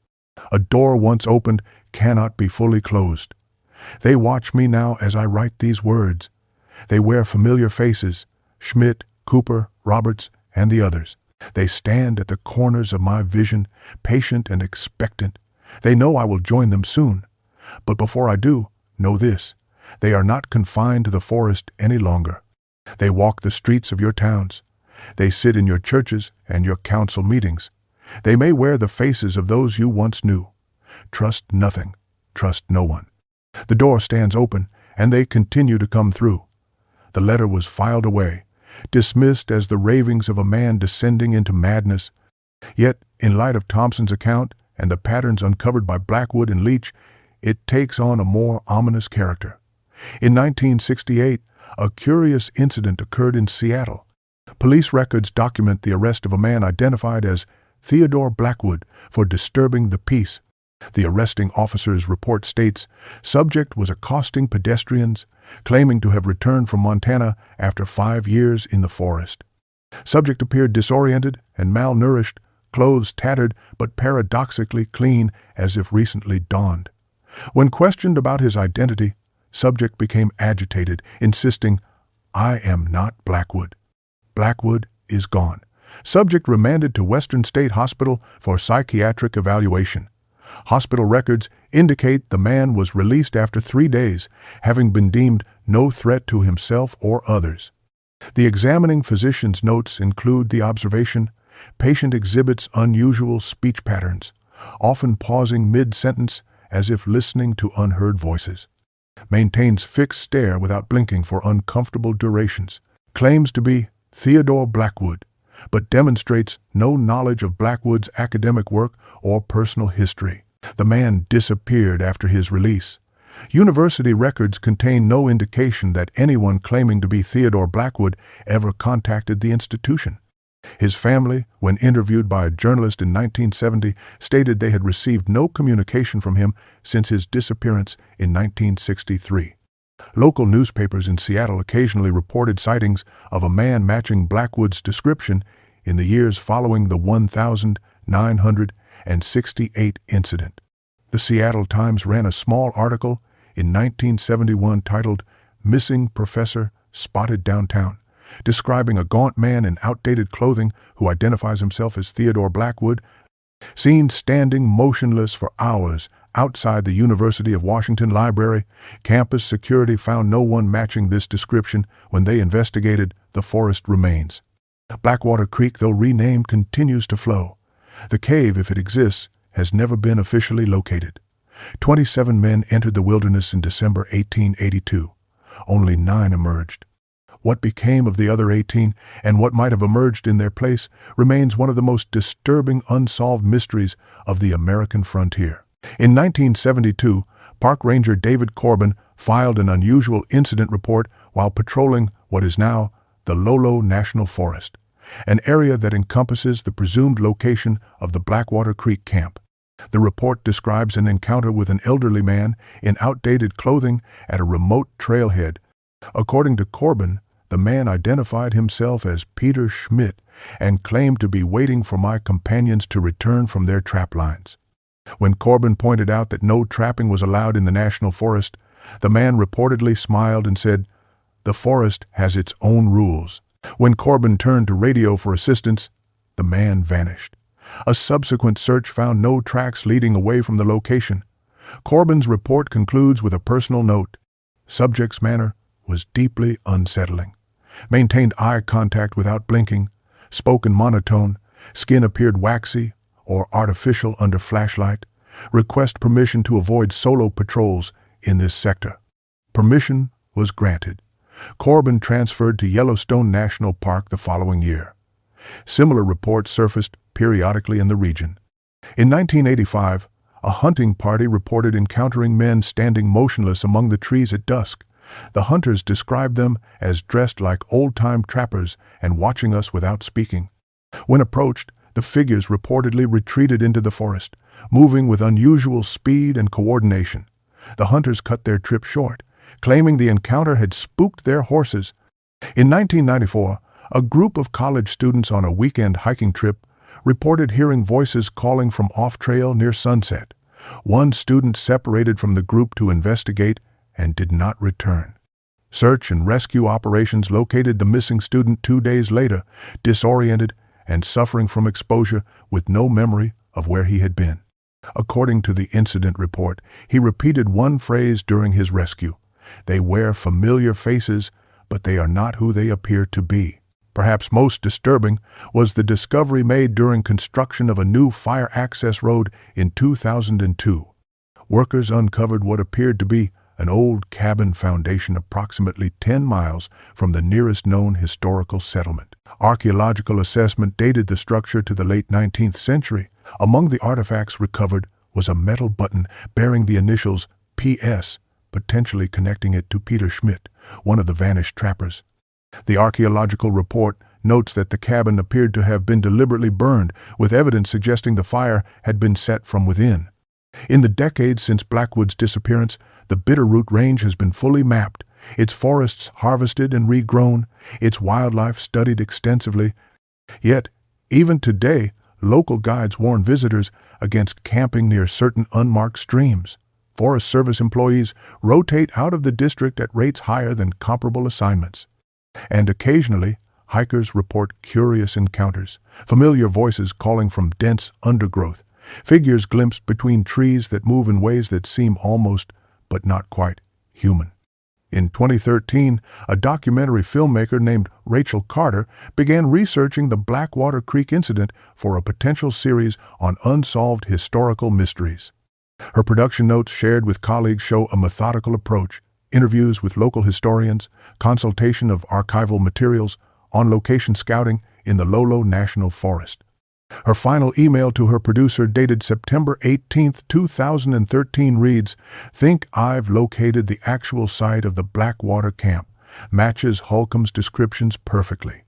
A door once opened cannot be fully closed. They watch me now as I write these words. They wear familiar faces: Schmidt, Cooper, Roberts, and the others. They stand at the corners of my vision, patient and expectant. They know I will join them soon. But before I do, know this: they are not confined to the forest any longer. They walk the streets of your towns. They sit in your churches and your council meetings. They may wear the faces of those you once knew. Trust nothing. Trust no one. The door stands open, and they continue to come through. The letter was filed away, dismissed as the ravings of a man descending into madness. Yet, in light of Thompson's account and the patterns uncovered by Blackwood and Leach, it takes on a more ominous character. In 1968, a curious incident occurred in Seattle. Police records document the arrest of a man identified as Theodore Blackwood for disturbing the peace. The arresting officer's report states, subject was accosting pedestrians, claiming to have returned from Montana after 5 years in the forest. Subject appeared disoriented and malnourished, clothes tattered but paradoxically clean as if recently donned. When questioned about his identity, subject became agitated, insisting, "I am not Blackwood. Blackwood is gone." Subject remanded to Western State Hospital for psychiatric evaluation. Hospital records indicate the man was released after 3 days, having been deemed no threat to himself or others. The examining physician's notes include the observation, patient exhibits unusual speech patterns, often pausing mid-sentence as if listening to unheard voices. Maintains fixed stare without blinking for uncomfortable durations. Claims to be Theodore Blackwood, but demonstrates no knowledge of Blackwood's academic work or personal history. The man disappeared after his release. University records contain no indication that anyone claiming to be Theodore Blackwood ever contacted the institution. His family, when interviewed by a journalist in 1970, stated they had received no communication from him since his disappearance in 1963. Local newspapers in Seattle occasionally reported sightings of a man matching Blackwood's description in the years following the 1968 incident. The Seattle Times ran a small article in 1971 titled "Missing Professor Spotted Downtown," describing a gaunt man in outdated clothing who identifies himself as Theodore Blackwood, seen standing motionless for hours outside the University of Washington Library. Campus security found no one matching this description when they investigated the forest remains. Blackwater Creek, though renamed, continues to flow. The cave, if it exists, has never been officially located. 27 men entered the wilderness in December 1882. Only 9 emerged. What became of the other 18 and what might have emerged in their place remains one of the most disturbing unsolved mysteries of the American frontier. In 1972, Park Ranger David Corbin filed an unusual incident report while patrolling what is now the Lolo National Forest, an area that encompasses the presumed location of the Blackwater Creek camp. The report describes an encounter with an elderly man in outdated clothing at a remote trailhead. According to Corbin, the man identified himself as Peter Schmidt and claimed to be waiting for my companions to return from their trap lines. When Corbin pointed out that no trapping was allowed in the national forest, the man reportedly smiled and said, "The forest has its own rules." When Corbin turned to radio for assistance, the man vanished. A subsequent search found no tracks leading away from the location. Corbin's report concludes with a personal note. Subject's manner was deeply unsettling. Maintained eye contact without blinking, spoke in monotone, skin appeared waxy or artificial under flashlight. Request permission to avoid solo patrols in this sector. Permission was granted. Corbin transferred to Yellowstone National Park the following year. Similar reports surfaced periodically in the region. In 1985, a hunting party reported encountering men standing motionless among the trees at dusk. The hunters described them as dressed like old-time trappers and watching us without speaking. When approached, the figures reportedly retreated into the forest, moving with unusual speed and coordination. The hunters cut their trip short, claiming the encounter had spooked their horses. In 1994, a group of college students on a weekend hiking trip reported hearing voices calling from off-trail near sunset. One student separated from the group to investigate and did not return. Search and rescue operations located the missing student 2 days later, disoriented and suffering from exposure with no memory of where he had been. According to the incident report, he repeated one phrase during his rescue: "They wear familiar faces, but they are not who they appear to be." Perhaps most disturbing was the discovery made during construction of a new fire access road in 2002. Workers uncovered what appeared to be an old cabin foundation approximately 10 miles from the nearest known historical settlement. Archaeological assessment dated the structure to the late 19th century. Among the artifacts recovered was a metal button bearing the initials PS, potentially connecting it to Peter Schmidt, one of the vanished trappers. The archaeological report notes that the cabin appeared to have been deliberately burned, with evidence suggesting the fire had been set from within. In the decades since Blackwood's disappearance, the Bitterroot Range has been fully mapped, its forests harvested and regrown, its wildlife studied extensively. Yet, even today, local guides warn visitors against camping near certain unmarked streams. Forest Service employees rotate out of the district at rates higher than comparable assignments. And occasionally, hikers report curious encounters, familiar voices calling from dense undergrowth, figures glimpsed between trees that move in ways that seem almost, but not quite, human. In 2013, a documentary filmmaker named Rachel Carter began researching the Blackwater Creek incident for a potential series on unsolved historical mysteries. Her production notes shared with colleagues show a methodical approach: interviews with local historians, consultation of archival materials, on-location scouting in the Lolo National Forest. Her final email to her producer, dated September 18, 2013, reads, "Think I've located the actual site of the Blackwater camp. Matches Holcomb's descriptions perfectly.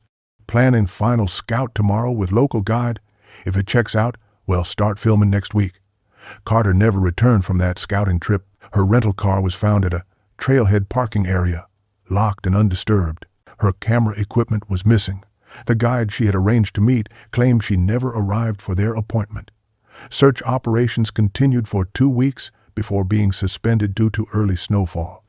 Planning final scout tomorrow with local guide. If it checks out, we'll start filming next week." Carter never returned from that scouting trip. Her rental car was found at a trailhead parking area, locked and undisturbed. Her camera equipment was missing. The guide she had arranged to meet claimed she never arrived for their appointment. Search operations continued for 2 weeks before being suspended due to early snowfall.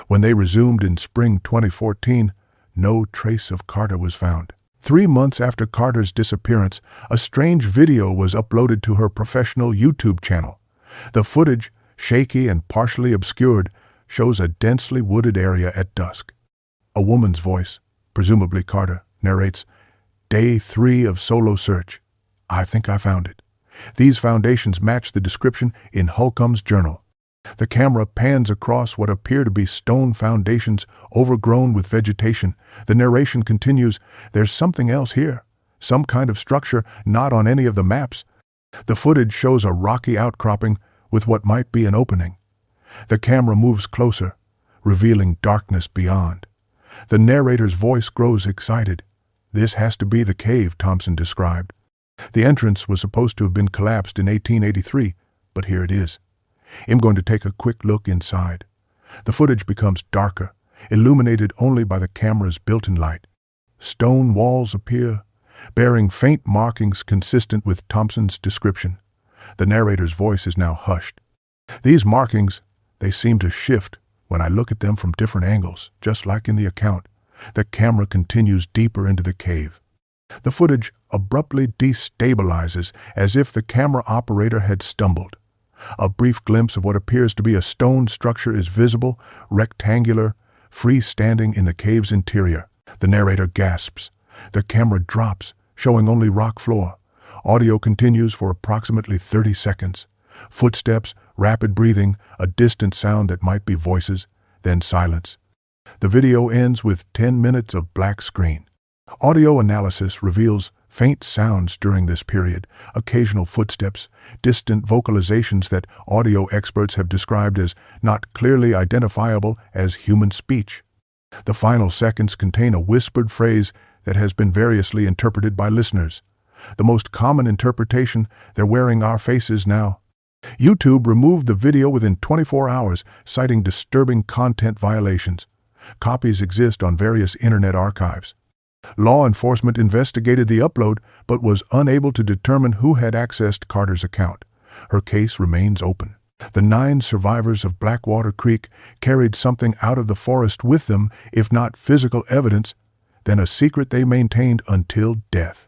When they resumed in spring 2014, no trace of Carter was found. 3 months after Carter's disappearance, a strange video was uploaded to her professional YouTube channel. The footage, shaky and partially obscured, shows a densely wooded area at dusk. A woman's voice, presumably Carter, narrates, "Day 3 of solo search. I think I found it." These foundations match the description in Holcomb's journal. The camera pans across what appear to be stone foundations overgrown with vegetation. The narration continues, "There's something else here, some kind of structure not on any of the maps." The footage shows a rocky outcropping with what might be an opening. The camera moves closer, revealing darkness beyond. The narrator's voice grows excited. "This has to be the cave," Thompson described. "The entrance was supposed to have been collapsed in 1883, but here it is. I'm going to take a quick look inside." The footage becomes darker, illuminated only by the camera's built-in light. Stone walls appear, bearing faint markings consistent with Thompson's description. The narrator's voice is now hushed. "These markings, they seem to shift when I look at them from different angles, just like in the account." The camera continues deeper into the cave. The footage abruptly destabilizes, as if the camera operator had stumbled. A brief glimpse of what appears to be a stone structure is visible, rectangular, freestanding in the cave's interior. The narrator gasps. The camera drops, showing only rock floor. Audio continues for approximately 30 seconds. Footsteps, rapid breathing, a distant sound that might be voices, then silence. The video ends with 10 minutes of black screen. Audio analysis reveals faint sounds during this period, occasional footsteps, distant vocalizations that audio experts have described as not clearly identifiable as human speech. The final seconds contain a whispered phrase that has been variously interpreted by listeners. The most common interpretation, "They're wearing our faces now." YouTube removed the video within 24 hours, citing disturbing content violations. Copies exist on various internet archives. Law enforcement investigated the upload, but was unable to determine who had accessed Carter's account. Her case remains open. The 9 survivors of Blackwater Creek carried something out of the forest with them, if not physical evidence, then a secret they maintained until death.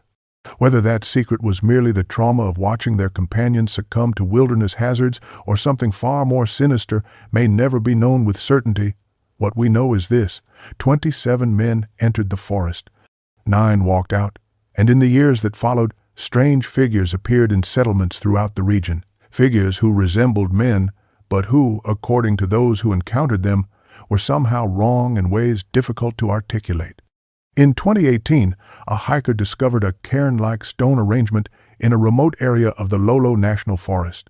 Whether that secret was merely the trauma of watching their companions succumb to wilderness hazards or something far more sinister may never be known with certainty. What we know is this: 27 men entered the forest, 9 walked out, and in the years that followed, strange figures appeared in settlements throughout the region. Figures who resembled men, but who, according to those who encountered them, were somehow wrong in ways difficult to articulate. In 2018, a hiker discovered a cairn-like stone arrangement in a remote area of the Lolo National Forest.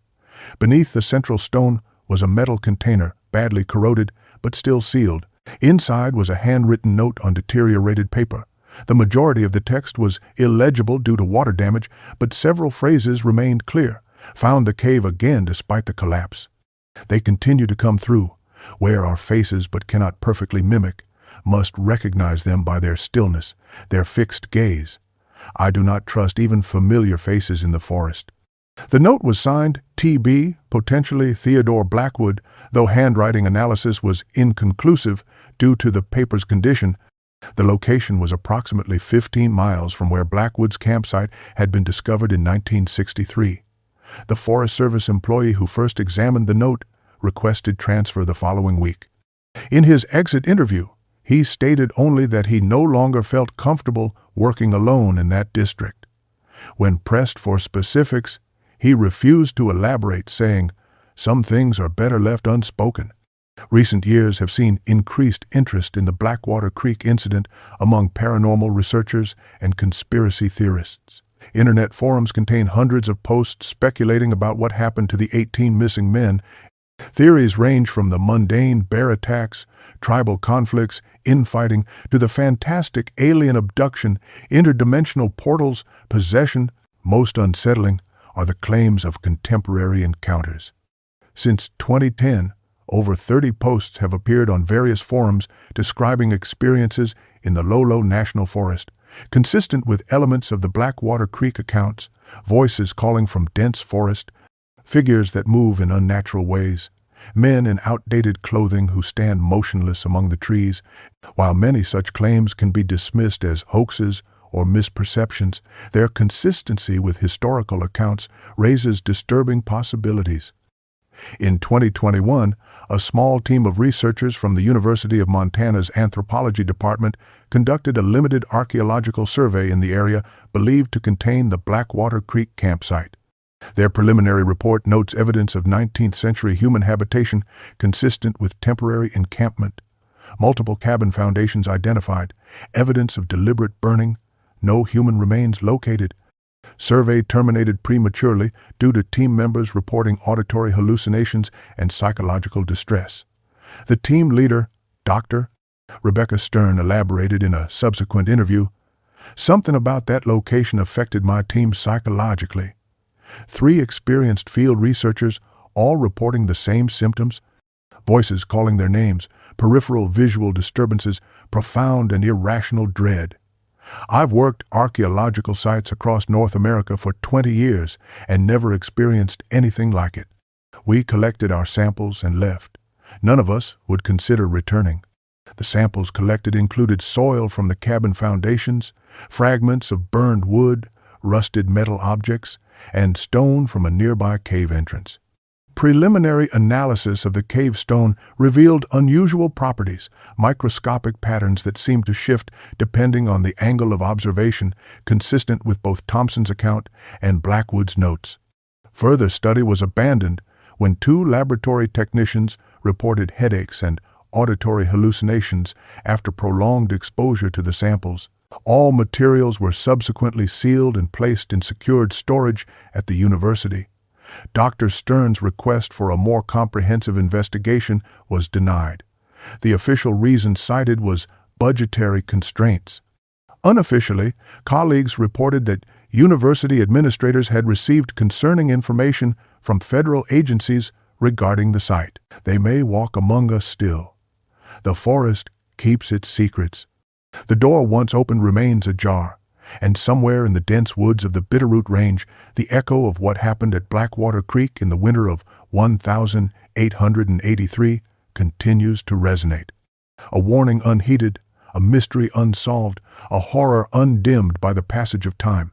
Beneath the central stone was a metal container, badly corroded, but still sealed. Inside was a handwritten note on deteriorated paper. The majority of the text was illegible due to water damage, but several phrases remained clear. Found the cave again despite the collapse. They continue to come through, wear our faces but cannot perfectly mimic, must recognize them by their stillness, their fixed gaze. I do not trust even familiar faces in the forest. The note was signed T.B., potentially Theodore Blackwood, though handwriting analysis was inconclusive due to the paper's condition. The location was approximately 15 miles from where Blackwood's campsite had been discovered in 1963. The Forest Service employee who first examined the note requested transfer the following week. In his exit interview, he stated only that he no longer felt comfortable working alone in that district. When pressed for specifics, he refused to elaborate, saying, "Some things are better left unspoken." Recent years have seen increased interest in the Blackwater Creek incident among paranormal researchers and conspiracy theorists. Internet forums contain hundreds of posts speculating about what happened to the 18 missing men. Theories range from the mundane bear attacks, tribal conflicts, infighting, to the fantastic alien abduction, interdimensional portals, possession. Most unsettling are the claims of contemporary encounters. Since 2010, over 30 posts have appeared on various forums describing experiences in the Lolo National Forest, consistent with elements of the Blackwater Creek accounts, voices calling from dense forest, figures that move in unnatural ways, men in outdated clothing who stand motionless among the trees. While many such claims can be dismissed as hoaxes or misperceptions, their consistency with historical accounts raises disturbing possibilities. In 2021, a small team of researchers from the University of Montana's Anthropology Department conducted a limited archaeological survey in the area believed to contain the Blackwater Creek campsite. Their preliminary report notes evidence of 19th-century human habitation consistent with temporary encampment. Multiple cabin foundations identified, evidence of deliberate burning, no human remains located. Survey terminated prematurely due to team members reporting auditory hallucinations and psychological distress. The team leader, Dr. Rebecca Stern, elaborated in a subsequent interview, "Something about that location affected my team psychologically. 3 experienced field researchers, all reporting the same symptoms: voices calling their names, peripheral visual disturbances, profound and irrational dread. I've worked archaeological sites across North America for 20 years and never experienced anything like it. We collected our samples and left. None of us would consider returning. The samples collected included soil from the cabin foundations, fragments of burned wood, rusted metal objects, and stone from a nearby cave entrance. Preliminary analysis of the cave stone revealed unusual properties, microscopic patterns that seemed to shift depending on the angle of observation, consistent with both Thompson's account and Blackwood's notes. Further study was abandoned when 2 laboratory technicians reported headaches and auditory hallucinations after prolonged exposure to the samples. All materials were subsequently sealed and placed in secured storage at the university. Dr. Stern's request for a more comprehensive investigation was denied. The official reason cited was budgetary constraints. Unofficially, colleagues reported that university administrators had received concerning information from federal agencies regarding the site. They may walk among us still. The forest keeps its secrets. The door once opened remains ajar, and somewhere in the dense woods of the Bitterroot Range, the echo of what happened at Blackwater Creek in the winter of 1883 continues to resonate. A warning unheeded, a mystery unsolved, a horror undimmed by the passage of time.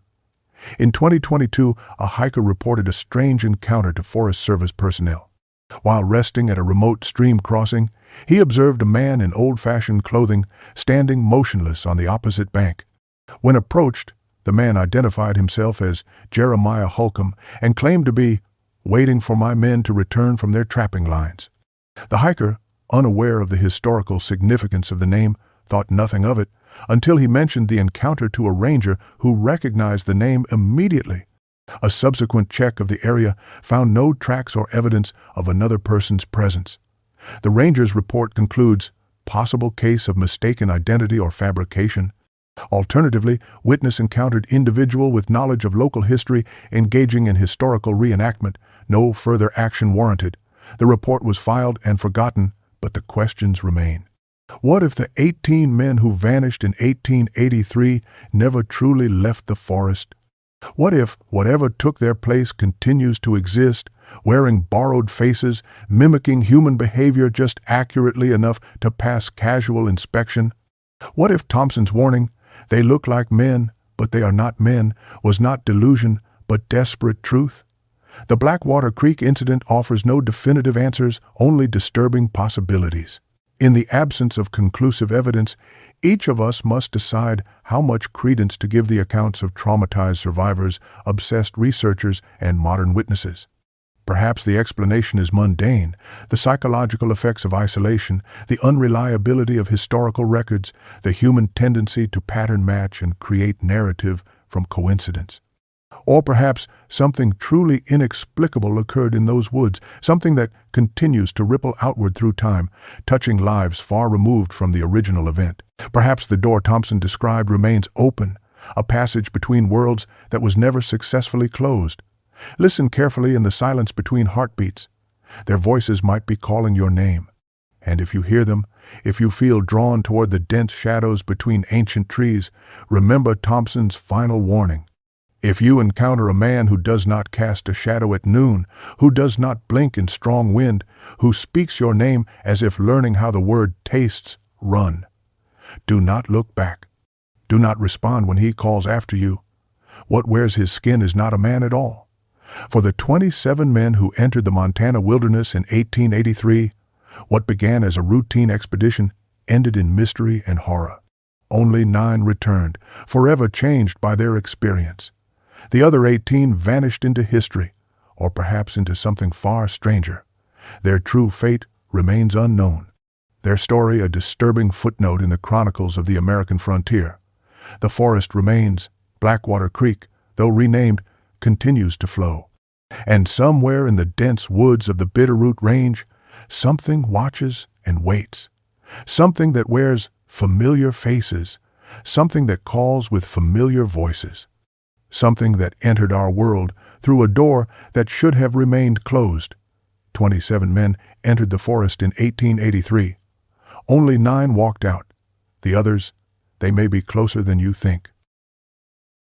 In 2022, a hiker reported a strange encounter to Forest Service personnel. While resting at a remote stream crossing, he observed a man in old-fashioned clothing standing motionless on the opposite bank. When approached, the man identified himself as Jeremiah Holcomb and claimed to be waiting for my men to return from their trapping lines. The hiker, unaware of the historical significance of the name, thought nothing of it until he mentioned the encounter to a ranger who recognized the name immediately. A subsequent check of the area found no tracks or evidence of another person's presence. The ranger's report concludes, possible case of mistaken identity or fabrication. Alternatively, witness encountered individual with knowledge of local history engaging in historical reenactment. No further action warranted. The report was filed and forgotten, but the questions remain. What if the 18 men who vanished in 1883 never truly left the forest? What if whatever took their place continues to exist, wearing borrowed faces, mimicking human behavior just accurately enough to pass casual inspection? What if Thompson's warning, "They look like men, but they are not men," was not delusion, but desperate truth? The Blackwater Creek incident offers no definitive answers, only disturbing possibilities. In the absence of conclusive evidence, each of us must decide how much credence to give the accounts of traumatized survivors, obsessed researchers, and modern witnesses. Perhaps the explanation is mundane: the psychological effects of isolation, the unreliability of historical records, the human tendency to pattern match and create narrative from coincidence. Or perhaps something truly inexplicable occurred in those woods, something that continues to ripple outward through time, touching lives far removed from the original event. Perhaps the door Thompson described remains open, a passage between worlds that was never successfully closed. Listen carefully in the silence between heartbeats. Their voices might be calling your name. And if you hear them, if you feel drawn toward the dense shadows between ancient trees, remember Thompson's final warning. If you encounter a man who does not cast a shadow at noon, who does not blink in strong wind, who speaks your name as if learning how the word tastes, run. Do not look back. Do not respond when he calls after you. What wears his skin is not a man at all. For the 27 men who entered the Montana wilderness in 1883, what began as a routine expedition ended in mystery and horror. Only 9 returned, forever changed by their experience. The other 18 vanished into history, or perhaps into something far stranger. Their true fate remains unknown. Their story a disturbing footnote in the chronicles of the American frontier. The forest remains. Blackwater Creek, though renamed, continues to flow. And somewhere in the dense woods of the Bitterroot Range, something watches and waits. Something that wears familiar faces. Something that calls with familiar voices. Something that entered our world through a door that should have remained closed. 27 men entered the forest in 1883. Only 9 walked out. The others, they may be closer than you think.